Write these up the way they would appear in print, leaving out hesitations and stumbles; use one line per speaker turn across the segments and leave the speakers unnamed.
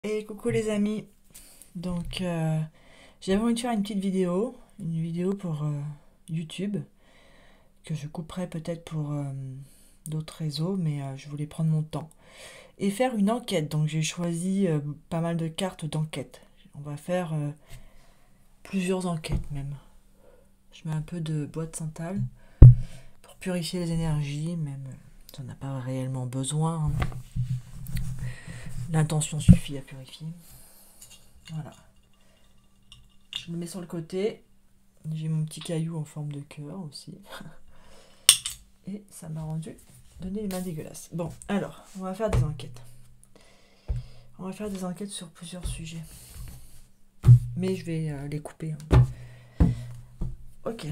Et coucou les amis. Donc j'avais envie de faire une vidéo pour YouTube que je couperai peut-être pour d'autres réseaux, mais je voulais prendre mon temps et faire une enquête. Donc j'ai choisi pas mal de cartes d'enquête. On va faire plusieurs enquêtes même. Je mets un peu de bois de santal pour purifier les énergies, même ça n'a pas réellement besoin, hein. L'intention suffit à purifier. Voilà. Je le mets sur le côté. J'ai mon petit caillou en forme de cœur aussi. Et ça m'a rendu donner les mains dégueulasses. Bon, alors, on va faire des enquêtes. On va faire des enquêtes sur plusieurs sujets. Mais je vais les couper, hein. Ok.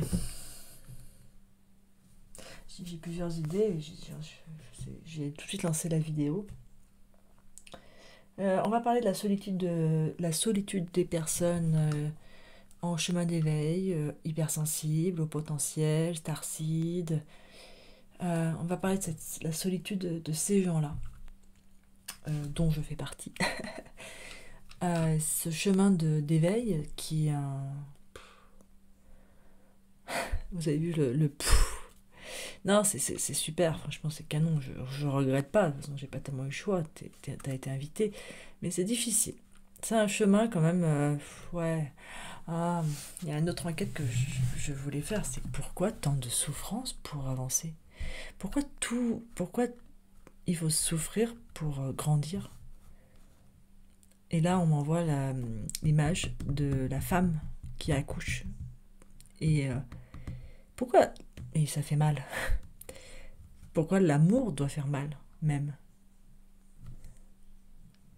J'ai plusieurs idées. J'ai tout de suite lancé la vidéo. On va parler de la solitude des personnes en chemin d'éveil, hypersensibles, au potentiel, starseed. On va parler de la solitude de ces gens-là, dont je fais partie. Ce chemin d'éveil qui est un... Vous avez vu le non, c'est super, franchement c'est canon, je regrette pas, de toute façon j'ai pas tellement eu le choix, t'as été invité, mais c'est difficile. C'est un chemin quand même, ouais. Ah, il y a une autre enquête que je voulais faire, c'est pourquoi tant de souffrance pour avancer? Pourquoi il faut souffrir pour grandir? Et là on m'envoie l'image de la femme qui accouche. Et pourquoi... Et ça fait mal. Pourquoi l'amour doit faire mal, même?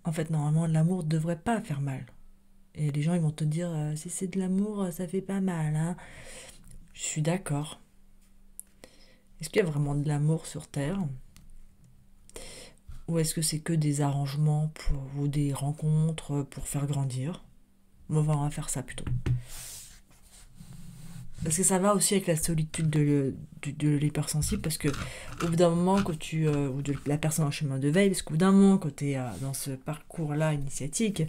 En fait, normalement, l'amour devrait pas faire mal. Et les gens, ils vont te dire, si c'est de l'amour, ça fait pas mal, hein. Je suis d'accord. Est-ce qu'il y a vraiment de l'amour sur Terre? Ou est-ce que c'est que des arrangements ou des rencontres pour faire grandir? On va faire ça plutôt. Parce que ça va aussi avec la solitude de l'hypersensible, parce que au bout d'un moment, ou de la personne en chemin de veille, parce qu'au bout d'un moment, quand tu es dans ce parcours-là initiatique,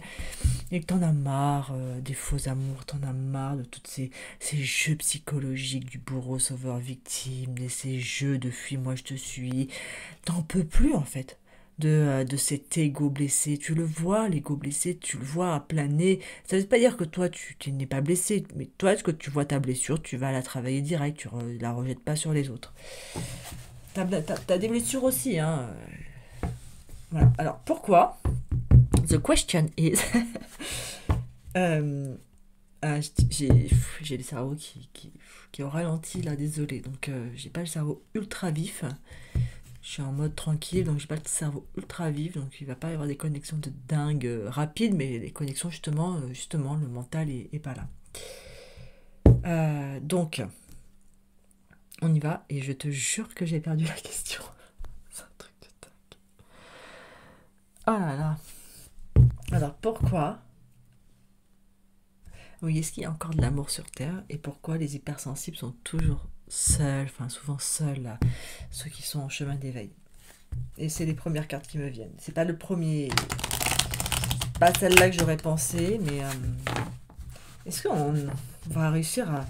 et que t'en as marre des faux amours, t'en as marre de tous ces jeux psychologiques du bourreau sauveur victime, de ces jeux de fuis-moi je te suis, t'en peux plus en fait. De cet ego blessé, tu le vois, l'ego blessé, tu le vois planer. Ça veut pas dire que toi tu n'es pas blessé, mais toi, ce que tu vois ta blessure, tu vas la travailler direct, la rejettes pas sur les autres. T'as des blessures aussi, hein. Voilà. Alors pourquoi? The question is. euh, j'ai le cerveau qui est au ralenti là, désolé. Donc j'ai pas le cerveau ultra vif. Je suis en mode tranquille, donc j'ai pas le cerveau ultra vif, donc il va pas y avoir des connexions de dingue rapides, mais les connexions justement, le mental est pas là. Donc, on y va, et je te jure que j'ai perdu la question. C'est un truc de dingue. Oh là là. Alors pourquoi? Oui, est-ce qu'il y a encore de l'amour sur Terre? Et pourquoi les hypersensibles sont toujours seuls, enfin souvent seuls, là, ceux qui sont en chemin d'éveil? Et c'est les premières cartes qui me viennent. C'est pas le premier... Pas celle-là que j'aurais pensé, mais... est-ce qu'on va réussir à...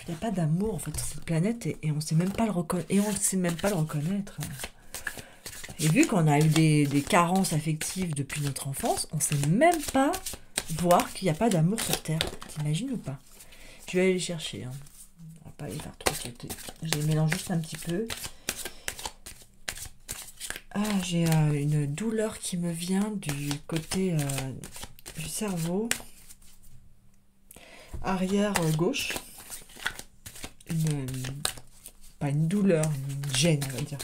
Il n'y a pas d'amour en fait sur cette planète et on sait même pas le reconnaître. Et vu qu'on a eu des carences affectives depuis notre enfance, on sait même pas voir qu'il n'y a pas d'amour sur Terre. T'imagines ou pas? Je vais aller les chercher, hein. On va pas les faire trop sauter. Je les mélange juste un petit peu. Ah, j'ai une douleur qui me vient du côté du cerveau arrière gauche. Une, pas une douleur, une gêne, on va dire.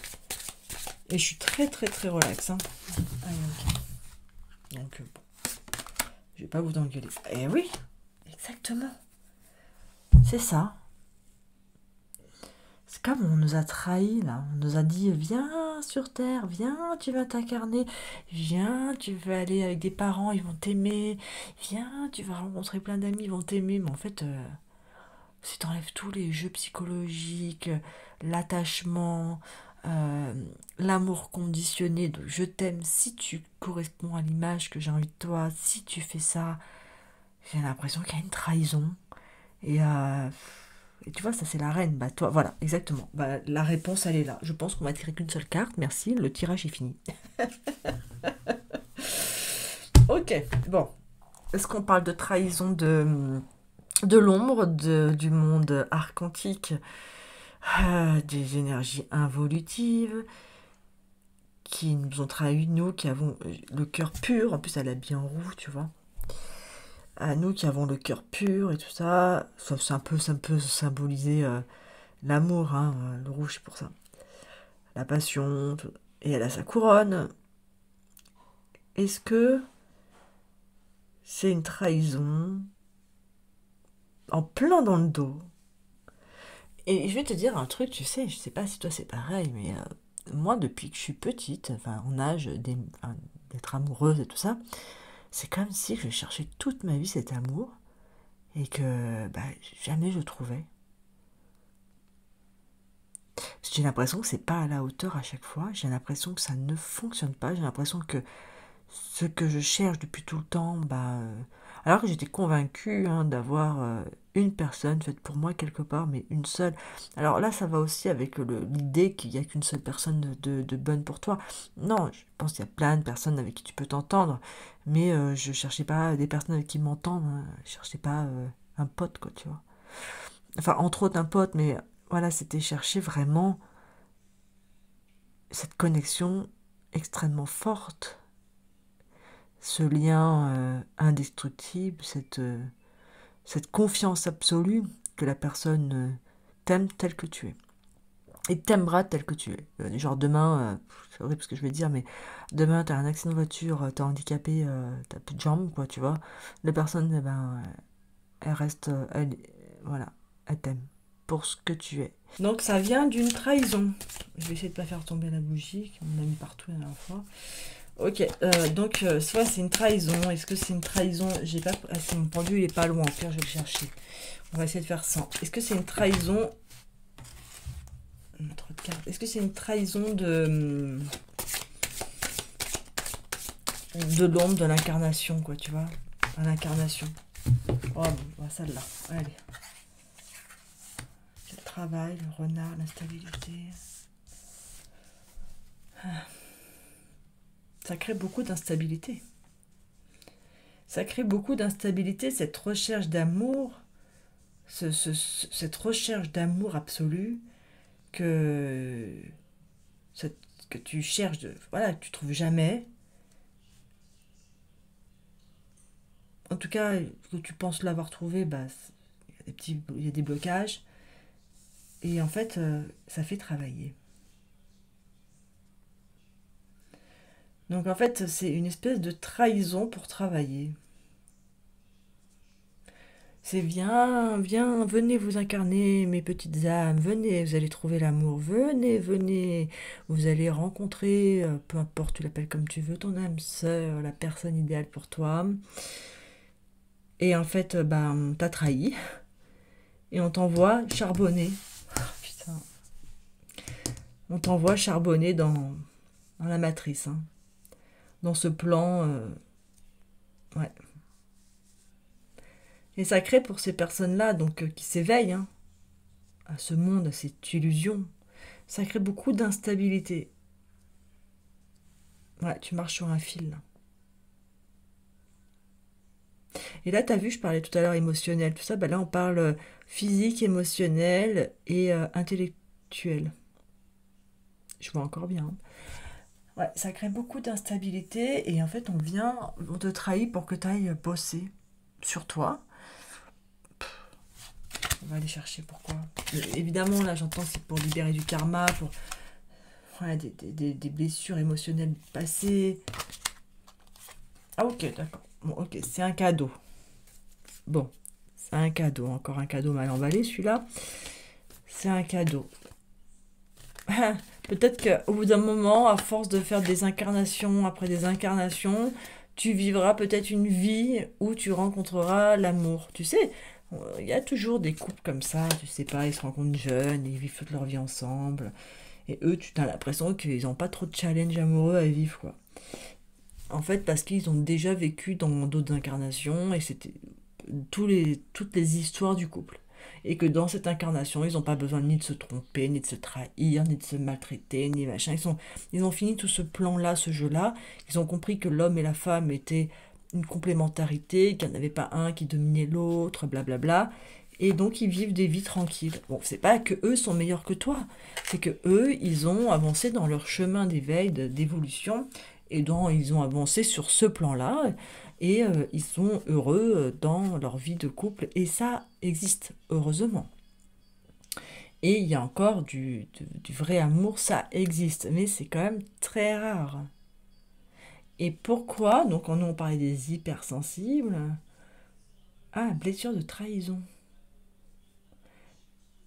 Et je suis très très très relax, hein. Allez, ok. Donc bon, je vais pas vous engueuler. Eh oui, exactement. C'est ça. C'est comme on nous a trahis là. On nous a dit viens sur Terre, viens, tu vas t'incarner, viens, tu vas aller avec des parents, ils vont t'aimer, viens, tu vas rencontrer plein d'amis, ils vont t'aimer. Mais en fait, si t'enlèves tous les jeux psychologiques, l'attachement, euh, l'amour conditionné, donc je t'aime si tu corresponds à l'image que j'ai envie de toi, si tu fais ça, j'ai l'impression qu'il y a une trahison. Et, euh, et tu vois, ça c'est la reine. Bah toi, voilà, exactement. Bah, la réponse, elle est là. Je pense qu'on va tirer qu'une seule carte. Merci, le tirage est fini. Ok, bon. Est-ce qu'on parle de trahison de l'ombre, du monde archontique, des énergies involutives qui nous ont trahis, nous qui avons le cœur pur, en plus elle habille en roux, tu vois, à nous qui avons le cœur pur et tout ça, ça peut symboliser l'amour, hein, le rouge c'est pour ça, la passion, tout. Et elle a sa couronne. Est-ce que c'est une trahison en plein dans le dos? Et je vais te dire un truc, tu sais, je sais pas si toi c'est pareil, mais moi depuis que je suis petite, enfin en âge d'être amoureuse et tout ça, c'est comme si je cherchais toute ma vie cet amour et que bah, jamais je trouvais. J'ai l'impression que c'est pas à la hauteur à chaque fois, j'ai l'impression que ça ne fonctionne pas, j'ai l'impression que ce que je cherche depuis tout le temps, bah, alors que j'étais convaincue hein, d'avoir une personne faite pour moi quelque part, mais une seule. Alors là, ça va aussi avec l'idée qu'il n'y a qu'une seule personne de bonne pour toi. Non, je pense qu'il y a plein de personnes avec qui tu peux t'entendre, mais je cherchais pas des personnes avec qui m'entendre, hein. Je cherchais pas un pote, quoi, tu vois. Enfin, entre autres un pote, mais voilà, c'était chercher vraiment cette connexion extrêmement forte, ce lien indestructible, cette confiance absolue que la personne t'aime tel que tu es. Et t'aimera tel que tu es. Genre demain, c'est horrible ce que je vais dire, mais demain t'as un accident de voiture, t'es handicapé, t'as plus de jambes, quoi, tu vois. La personne, eh ben, elle reste, voilà, elle t'aime pour ce que tu es. Donc ça vient d'une trahison. Je vais essayer de pas faire tomber la bougie, qu'on a mis partout la dernière fois. Ok, donc soit c'est une trahison. Est-ce que c'est une trahison? J'ai pas. Ah, c'est mon pendu, il est pas loin. Au pire, je vais le chercher. On va essayer de faire 100. Est-ce que c'est une trahison? Trop de cartes. Est-ce que c'est une trahison de l'ombre, de l'incarnation, quoi, tu vois? L'incarnation. Oh, bon, celle-là. Allez. Le travail, le renard, l'instabilité. Ça crée beaucoup d'instabilité. Ça crée beaucoup d'instabilité, cette recherche d'amour, cette recherche d'amour absolu que, que tu cherches, voilà, que tu trouves jamais. En tout cas, que tu penses l'avoir trouvé, bah, il y a des blocages. Et en fait, ça fait travailler. Donc en fait, c'est une espèce de trahison pour travailler. C'est viens, viens, venez vous incarner, mes petites âmes, venez, vous allez trouver l'amour, venez, venez, vous allez rencontrer, peu importe, tu l'appelles comme tu veux, ton âme sœur, la personne idéale pour toi. Et en fait, bah, on t'a trahi, et on t'envoie charbonner. Oh, putain. On t'envoie charbonner dans la matrice, hein. Dans ce plan, ouais. Et ça crée pour ces personnes-là, donc qui s'éveillent hein, à ce monde, à cette illusion, ça crée beaucoup d'instabilité. Ouais, tu marches sur un fil. Là. Et là, tu as vu, je parlais tout à l'heure émotionnel, tout ça, bah là, on parle physique, émotionnel et intellectuel. Je vois encore bien. Hein. Ouais, ça crée beaucoup d'instabilité et en fait, on te trahit pour que tu ailles bosser sur toi. On va aller chercher pourquoi. Évidemment, là, j'entends c'est pour libérer du karma, pour voilà, des blessures émotionnelles passées. Ah, ok, d'accord. Bon, ok, c'est un cadeau. Bon, c'est un cadeau. Encore un cadeau mal emballé, celui-là. C'est un cadeau. Peut-être qu'au bout d'un moment, à force de faire des incarnations après des incarnations, tu vivras peut-être une vie où tu rencontreras l'amour. Tu sais, il y a toujours des couples comme ça, tu sais pas, ils se rencontrent jeunes, ils vivent toute leur vie ensemble. Et eux, tu as l'impression qu'ils n'ont pas trop de challenge amoureux à vivre, quoi. En fait, parce qu'ils ont déjà vécu dans d'autres incarnations, et c'était toutes les histoires du couple. Et que dans cette incarnation, ils n'ont pas besoin ni de se tromper, ni de se trahir, ni de se maltraiter, ni machin. Ils ont fini tout ce plan-là, ce jeu-là. Ils ont compris que l'homme et la femme étaient une complémentarité, qu'il n'y en avait pas un qui dominait l'autre, blablabla. Et donc ils vivent des vies tranquilles. Bon, c'est pas que eux sont meilleurs que toi, c'est que eux, ils ont avancé dans leur chemin d'éveil, d'évolution, et dont ils ont avancé sur ce plan-là, et ils sont heureux dans leur vie de couple, et ça existe, heureusement. Et il y a encore du vrai amour, ça existe, mais c'est quand même très rare. Et pourquoi? Donc on parlait des hypersensibles. Ah, blessure de trahison.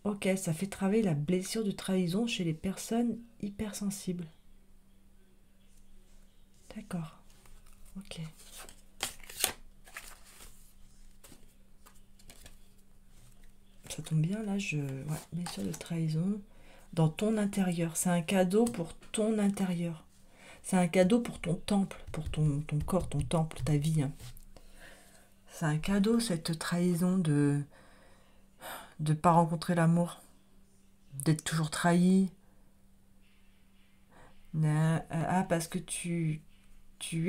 Ok, ça fait travailler la blessure de trahison chez les personnes hypersensibles. D'accord, ok. Ça tombe bien, là, Ouais, blessure de trahison dans ton intérieur. C'est un cadeau pour ton intérieur. C'est un cadeau pour ton temple, pour ton corps, ton temple, ta vie, hein. C'est un cadeau, cette trahison de ne pas rencontrer l'amour, d'être toujours trahi. Parce que tu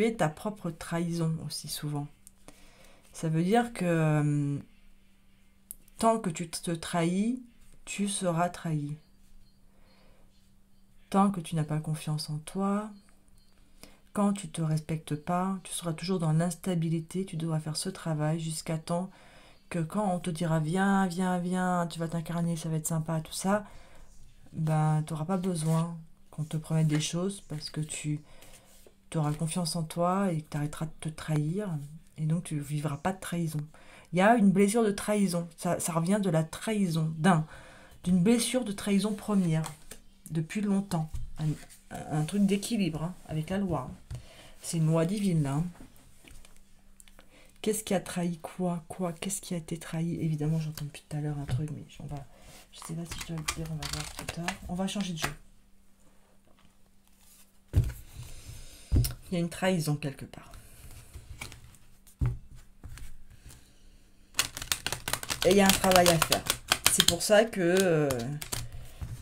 es ta propre trahison aussi souvent. Ça veut dire que tant que tu te trahis, tu seras trahi. Tant que tu n'as pas confiance en toi, quand tu ne te respectes pas, tu seras toujours dans l'instabilité, tu devras faire ce travail jusqu'à temps que quand on te dira viens, viens, viens, tu vas t'incarner, ça va être sympa, tout ça, ben tu n'auras pas besoin qu'on te promette des choses parce que tu auras confiance en toi et que tu arrêteras de te trahir et donc tu ne vivras pas de trahison. Il y a une blessure de trahison, ça revient de la trahison, d'une blessure de trahison première, depuis longtemps. Un truc d'équilibre hein, avec la loi. C'est une loi divine là. Qu'est-ce qui a trahi quoi? Qu'est-ce qui a été trahi? Évidemment, j'entends depuis tout à l'heure un truc, mais je sais pas si je dois le dire, on va voir plus tard. On va changer de jeu. Il y a une trahison quelque part. Et il y a un travail à faire. C'est pour ça que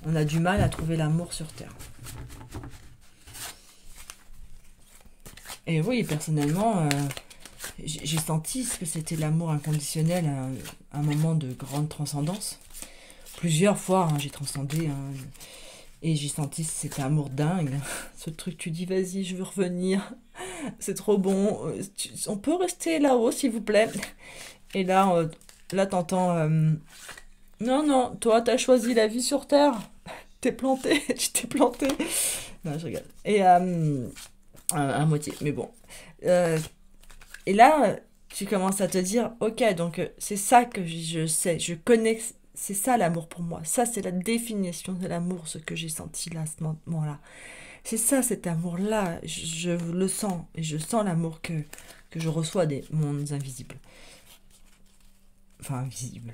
on a du mal à trouver l'amour sur Terre. Et oui, personnellement, j'ai senti que c'était l'amour inconditionnel à un moment de grande transcendance. Plusieurs fois, hein, j'ai transcendé. Hein, et j'ai senti cet amour dingue. Ce truc, tu dis, vas-y, je veux revenir. C'est trop bon. On peut rester là-haut, s'il vous plaît. Et là t'entends... non, non, toi, t'as choisi la vie sur Terre. T'es planté, tu t'es planté. Non, je regarde. Et à moitié, mais bon. Et là, tu commences à te dire, ok, donc c'est ça que je sais, je connais, c'est ça l'amour pour moi. Ça, c'est la définition de l'amour, ce que j'ai senti là, à ce moment-là. C'est ça, cet amour-là, je le sens. Et je sens l'amour que je reçois des mondes invisibles. Enfin, invisibles.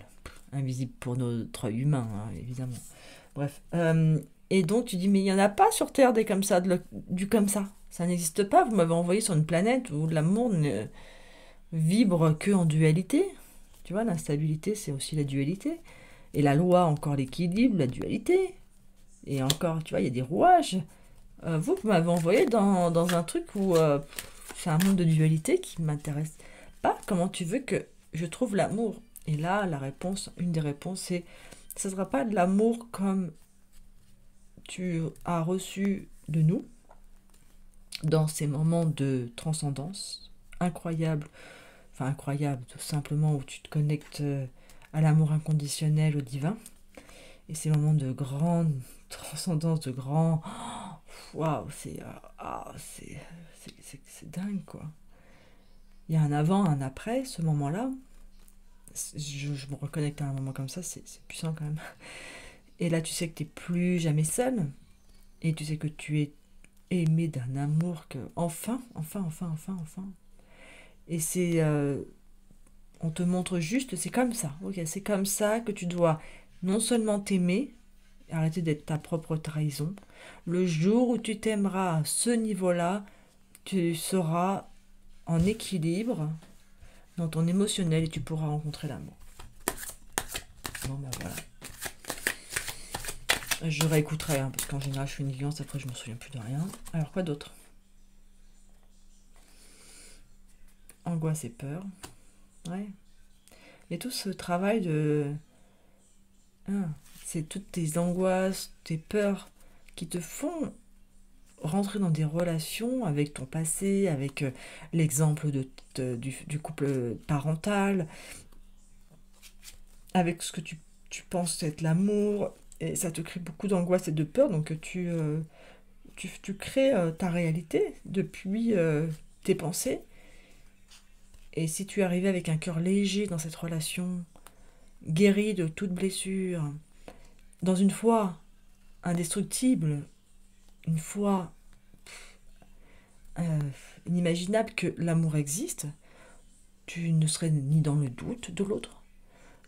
Invisibles pour notre humain, hein, évidemment. Bref. Et donc, tu dis, mais il n'y en a pas sur Terre des comme ça, du comme ça. Ça n'existe pas. Vous m'avez envoyé sur une planète où l'amour ne vibre que en dualité. Tu vois, l'instabilité, c'est aussi la dualité. Et la loi, encore l'équilibre, la dualité. Et encore, tu vois, il y a des rouages. Vous m'avez envoyé dans un truc où c'est un monde de dualité qui m'intéresse pas. Comment tu veux que je trouve l'amour? Et là, une des réponses, c'est ce ne sera pas de l'amour comme tu as reçu de nous dans ces moments de transcendance incroyable, enfin incroyable, tout simplement où tu te connectes à l'amour inconditionnel, au divin, et ces moments de grande transcendance, de grand, waouh, c'est dingue quoi. Il y a un avant, un après, ce moment-là. Je me reconnecte à un moment comme ça, c'est puissant quand même. Et là, tu sais que tu n'es plus jamais seul. Et tu sais que tu es aimé d'un amour que... Enfin. Et c'est... on te montre juste, c'est comme ça. Ok, c'est comme ça que tu dois non seulement t'aimer, arrêter d'être ta propre trahison. Le jour où tu t'aimeras à ce niveau-là, tu seras en équilibre dans ton émotionnel et tu pourras rencontrer l'amour. Bon, ben voilà. Je réécouterai, hein, parce qu'en général, je fais une guidance, après, je me souviens plus de rien. Alors, quoi d'autre? Angoisse et peur. Ouais. Et tout ce travail de... Ah, c'est toutes tes angoisses, tes peurs qui te font rentrer dans des relations avec ton passé, avec l'exemple du couple parental, avec ce que tu penses être l'amour, et ça te crée beaucoup d'angoisse et de peur, donc tu crées ta réalité depuis tes pensées, et si tu arrivais avec un cœur léger dans cette relation, guéri de toute blessure, dans une foi indestructible, une foi euh, inimaginable que l'amour existe, tu ne serais ni dans le doute de l'autre,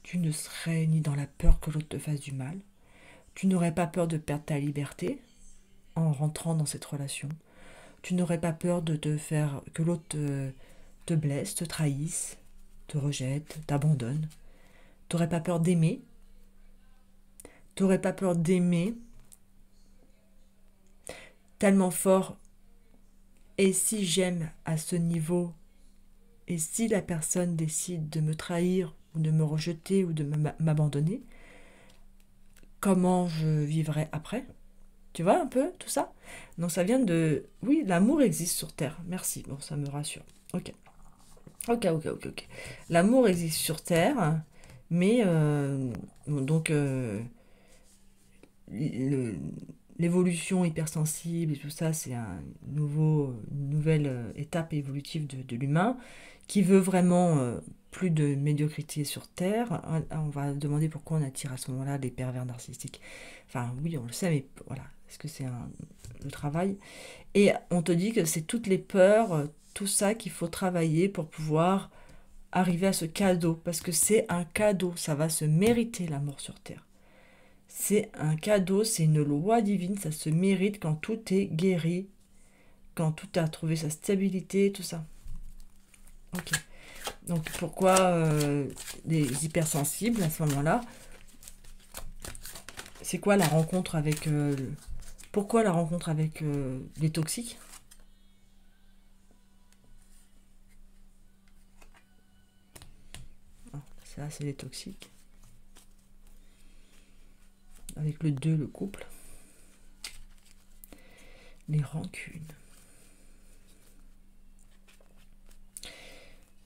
tu ne serais ni dans la peur que l'autre te fasse du mal, tu n'aurais pas peur de perdre ta liberté en rentrant dans cette relation, tu n'aurais pas peur de te faire que l'autre te blesse, te trahisse, te rejette, t'abandonne, tu n'aurais pas peur d'aimer, tu n'aurais pas peur d'aimer tellement fort. Et si j'aime à ce niveau, et si la personne décide de me trahir, ou de me rejeter, ou de m'abandonner, comment je vivrai après? Tu vois un peu tout ça? Donc ça vient de... Oui, l'amour existe sur Terre. Merci, bon, ça me rassure. Ok. Ok. L'amour existe sur Terre, mais... donc... le- l'évolution hypersensible et tout ça, c'est une nouvelle étape évolutive de l'humain qui veut vraiment plus de médiocrité sur Terre. On va demander pourquoi on attire à ce moment-là des pervers narcissiques. Enfin, oui, on le sait, mais voilà, est-ce que c'est le travail? Et on te dit que c'est toutes les peurs, tout ça qu'il faut travailler pour pouvoir arriver à ce cadeau, parce que c'est un cadeau, ça va se mériter l'amour sur Terre. C'est un cadeau, c'est une loi divine, ça se mérite quand tout est guéri, quand tout a trouvé sa stabilité, tout ça. Ok. Donc pourquoi les hypersensibles à ce moment-là? C'est quoi la rencontre avec... pourquoi la rencontre avec les toxiques? Ah, ça, c'est les toxiques. Avec le 2, le couple. Les rancunes.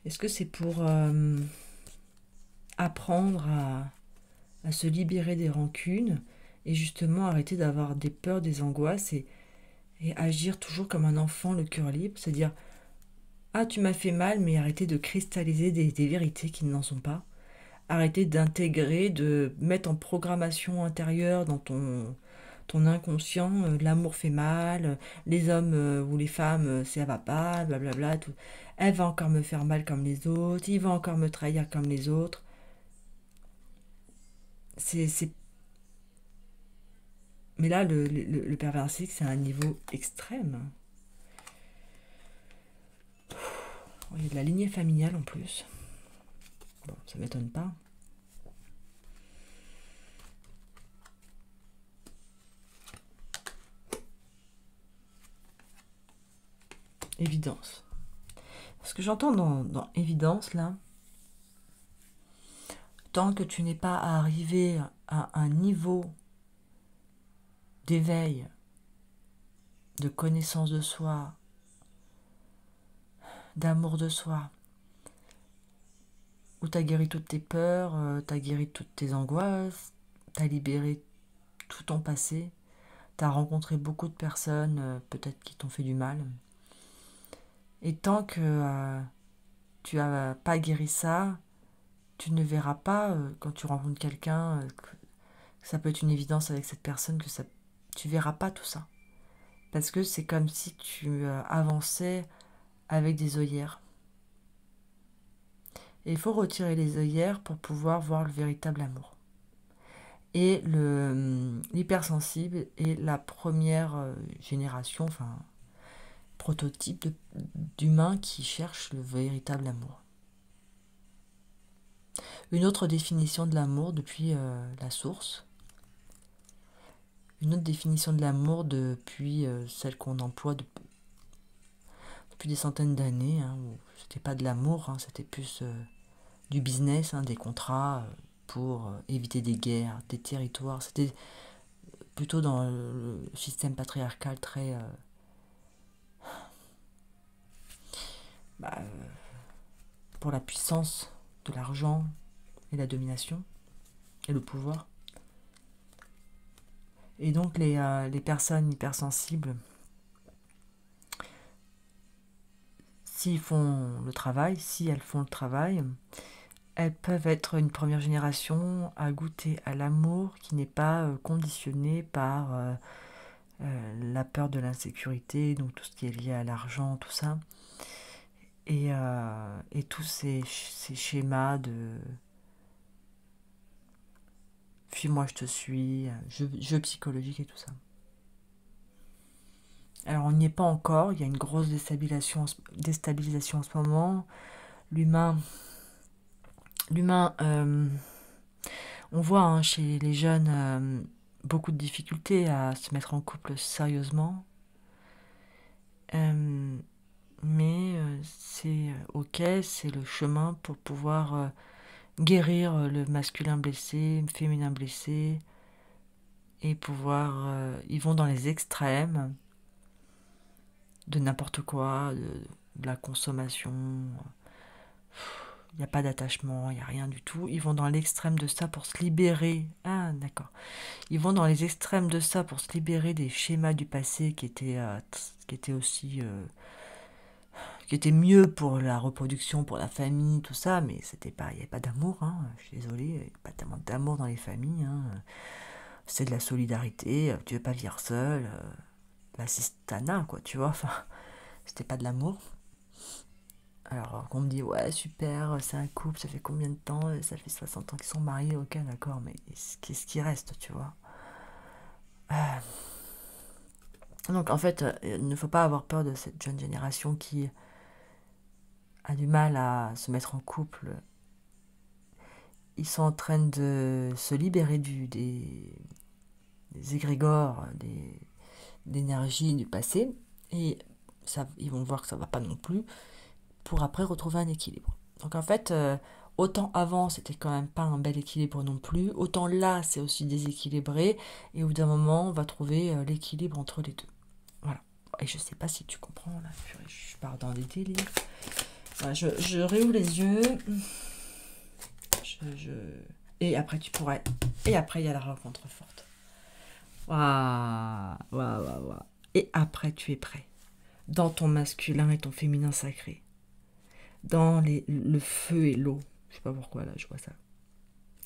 Est-ce que c'est pour apprendre à se libérer des rancunes et justement arrêter d'avoir des peurs, des angoisses et agir toujours comme un enfant, le cœur libre, c'est-à-dire ah tu m'as fait mal, mais arrêter de cristalliser des vérités qui n'en sont pas, arrêter d'intégrer, de mettre en programmation intérieure dans ton inconscient, l'amour fait mal, les hommes ou les femmes, ça va pas, blablabla, tout. Elle va encore me faire mal comme les autres, il va encore me trahir comme les autres. C'est... Mais là, le pervers narcissique, c'est un niveau extrême. Il y a de la lignée familiale en plus. Bon, ça m'étonne pas. Évidence. Ce que j'entends dans évidence, là, tant que tu n'es pas arrivé à un niveau d'éveil, de connaissance de soi, d'amour de soi, où tu as guéri toutes tes peurs, tu as guéri toutes tes angoisses, tu as libéré tout ton passé, tu as rencontré beaucoup de personnes, peut-être qui t'ont fait du mal. Et tant que tu n'as pas guéri ça, tu ne verras pas, quand tu rencontres quelqu'un, que ça peut être une évidence avec cette personne, que ça, tu verras pas tout ça. Parce que c'est comme si tu avançais avec des œillères. Et il faut retirer les œillères pour pouvoir voir le véritable amour. Et l'hypersensible est la première génération, enfin, prototype d'humain qui cherche le véritable amour. Une autre définition de l'amour depuis la source. Une autre définition de l'amour depuis celle qu'on emploie depuis des centaines d'années, hein, où c'était pas de l'amour, hein, c'était plus du business, hein, des contrats pour éviter des guerres, des territoires. C'était plutôt dans le système patriarcal très pour la puissance de l'argent et la domination et le pouvoir. Et donc les personnes hypersensibles, si elles font le travail, elles peuvent être une première génération à goûter à l'amour qui n'est pas conditionné par la peur de l'insécurité, donc tout ce qui est lié à l'argent, tout ça. Et tous ces schémas de fuis-moi, je te suis, jeu psychologique et tout ça. Alors on n'y est pas encore, il y a une grosse déstabilisation en ce moment. L'humain, on voit hein, chez les jeunes beaucoup de difficultés à se mettre en couple sérieusement. Mais c'est ok, c'est le chemin pour pouvoir guérir le masculin blessé, le féminin blessé, et pouvoir... ils vont dans les extrêmes de n'importe quoi, de la consommation. Il n'y a pas d'attachement, il n'y a rien du tout. Ils vont dans l'extrême de ça pour se libérer. Ah, d'accord. Ils vont dans les extrêmes de ça pour se libérer des schémas du passé qui étaient aussi... qui était mieux pour la reproduction, pour la famille, tout ça, mais c'était pas, il n'y avait pas d'amour, hein, je suis désolée, il n'y avait pas tellement d'amour dans les familles, hein. C'est de la solidarité, tu veux pas vivre seul, l'assistanat, quoi, tu vois, enfin, c'était pas de l'amour. Alors, on me dit, ouais, super, c'est un couple, ça fait combien de temps? Ça fait 60 ans qu'ils sont mariés, ok, d'accord, mais qu'est-ce qui reste, tu vois? Donc, en fait, il ne faut pas avoir peur de cette jeune génération qui a du mal à se mettre en couple. Ils sont en train de se libérer des égrégores, d'énergie du passé, et ça, ils vont voir que ça va pas non plus, pour après retrouver un équilibre. Donc en fait, autant avant c'était quand même pas un bel équilibre non plus, autant là c'est aussi déséquilibré, et au bout d'un moment on va trouver l'équilibre entre les deux. Voilà. Et je sais pas si tu comprends, là, je pars dans des délires. Voilà, je réouvre les yeux. Et après tu pourrais. Et après il y a la rencontre forte. Waouh, waouh, waouh, waouh. Et après tu es prêt. Dans ton masculin et ton féminin sacré. Dans le feu et l'eau. Je sais pas pourquoi là je vois ça.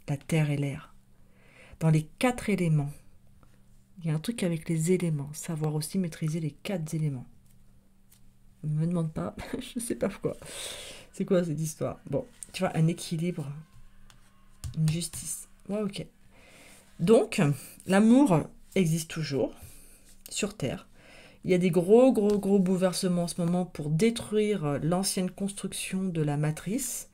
La terre et l'air. Dans les 4 éléments. Il y a un truc avec les éléments. Savoir aussi maîtriser les 4 éléments. Ne me demande pas. Je sais pas pourquoi. C'est quoi cette histoire? Bon, tu vois, un équilibre. Une justice. Ouais, ok. Donc, l'amour existe toujours sur Terre. Il y a des gros bouleversements en ce moment pour détruire l'ancienne construction de la matrice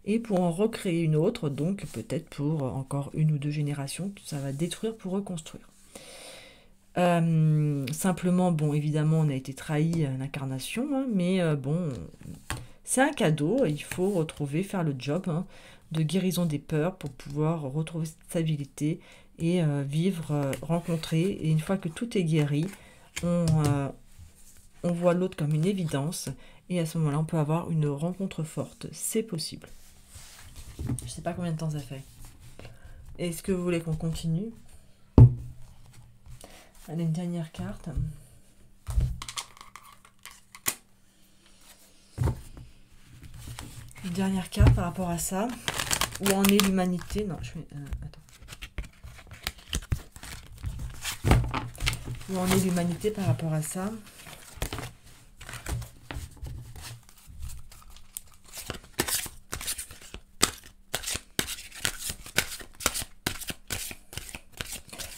et pour en recréer une autre, donc peut-être pour encore 1 ou 2 générations, que ça va détruire pour reconstruire. Simplement, bon, évidemment, on a été trahi à l'incarnation, hein, mais bon, c'est un cadeau, il faut faire le job hein, de guérison des peurs pour pouvoir retrouver cette stabilité et vivre, rencontrer, et une fois que tout est guéri, on voit l'autre comme une évidence, et à ce moment-là, on peut avoir une rencontre forte. C'est possible. Je sais pas combien de temps ça fait. Est-ce que vous voulez qu'on continue? Allez, une dernière carte. Une dernière carte par rapport à ça. Où en est l'humanité? Non, je vais... attends. Où en est l'humanité par rapport à ça?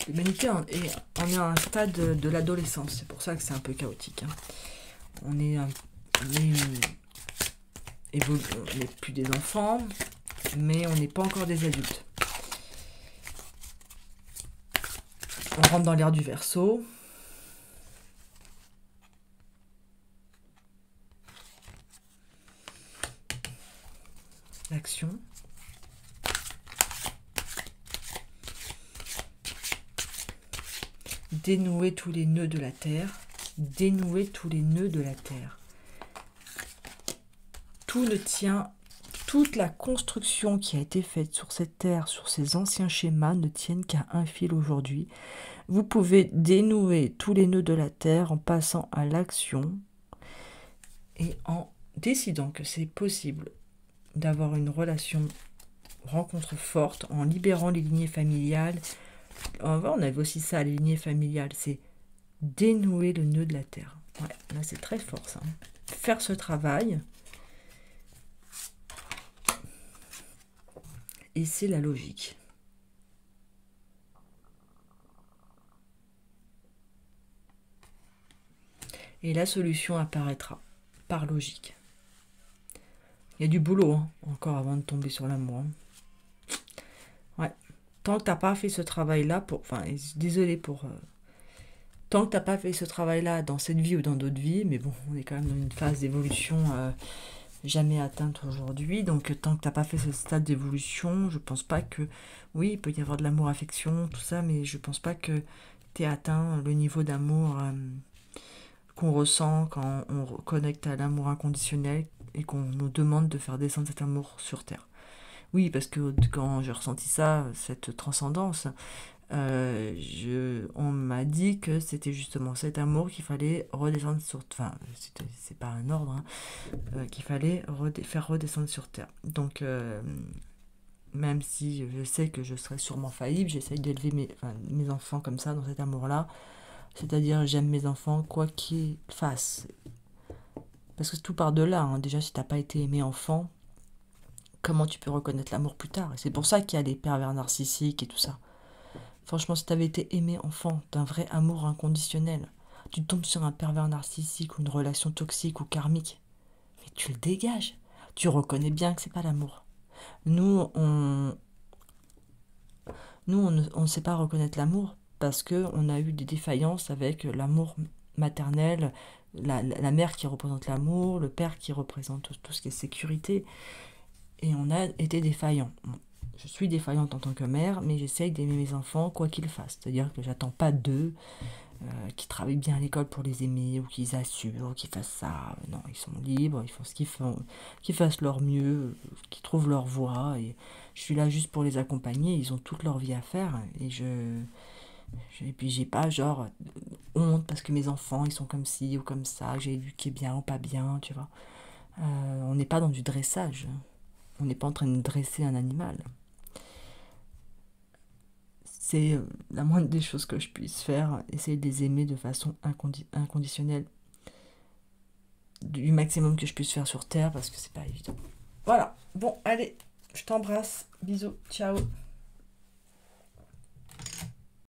L'humanité, on est à un stade de l'adolescence. C'est pour ça que c'est un peu chaotique. Hein. On est, on n'est plus des enfants, mais on n'est pas encore des adultes. On rentre dans l'ère du Verseau. L'action. Dénouer tous les nœuds de la terre. Dénouer tous les nœuds de la terre. Tout ne tient, toute la construction qui a été faite sur cette terre, sur ces anciens schémas, ne tiennent qu'à un fil aujourd'hui. Vous pouvez dénouer tous les nœuds de la terre en passant à l'action et en décidant que c'est possible d'avoir une rencontre forte, en libérant les lignées familiales. On avait aussi ça, les lignées familiales, c'est dénouer le nœud de la terre. Ouais, là c'est très fort ça. Faire ce travail, et c'est la logique. Et la solution apparaîtra par logique. Il y a du boulot hein, encore avant de tomber sur l'amour. Hein. Ouais. Tant que tu n'as pas fait ce travail-là, désolé pour... tant que tu n'as pas fait ce travail-là dans cette vie ou dans d'autres vies, mais bon, on est quand même dans une phase d'évolution jamais atteinte aujourd'hui, donc tant que tu n'as pas fait ce stade d'évolution, je pense pas que... Oui, il peut y avoir de l'amour, affection, tout ça, mais je pense pas que tu aies atteint le niveau d'amour qu'on ressent quand on connecte à l'amour inconditionnel et qu'on nous demande de faire descendre cet amour sur Terre. Oui, parce que quand j'ai ressenti ça, cette transcendance, on m'a dit que c'était justement cet amour qu'il fallait redescendre sur... Enfin, c'est pas un ordre, hein, qu'il fallait faire redescendre sur Terre. Donc, même si je sais que je serai sûrement faillible, j'essaye d'élever mes enfants comme ça, dans cet amour-là. C'est-à-dire, j'aime mes enfants, quoi qu'ils fassent. Parce que tout part de là. Hein. Déjà, si t'as pas été aimé enfant, comment tu peux reconnaître l'amour plus tard? Et c'est pour ça qu'il y a les pervers narcissiques et tout ça. Franchement, si t'avais été aimé enfant, d'un vrai amour inconditionnel, tu tombes sur un pervers narcissique ou une relation toxique ou karmique, mais tu le dégages. Tu reconnais bien que c'est pas l'amour. Nous, on ne sait pas reconnaître l'amour parce qu'on a eu des défaillances avec l'amour maternel, la mère qui représente l'amour, le père qui représente tout ce qui est sécurité. Et on a été défaillants. Je suis défaillante en tant que mère, mais j'essaye d'aimer mes enfants quoi qu'ils fassent. C'est-à-dire que j'attends pas d'eux qu'ils travaillent bien à l'école pour les aimer, ou qu'ils assurent, ou qu'ils fassent ça. Non, ils sont libres, ils font ce qu'ils font, qu'ils fassent leur mieux, qu'ils trouvent leur voie. Et je suis là juste pour les accompagner. Ils ont toute leur vie à faire. Et puis j'ai pas genre honte parce que mes enfants ils sont comme ci ou comme ça, que j'ai éduqué bien ou pas bien, tu vois. On n'est pas dans du dressage. On n'est pas en train de dresser un animal. C'est la moindre des choses que je puisse faire, essayer de les aimer de façon inconditionnelle, du maximum que je puisse faire sur Terre, parce que c'est pas évident. Voilà, bon, allez, je t'embrasse, bisous, ciao.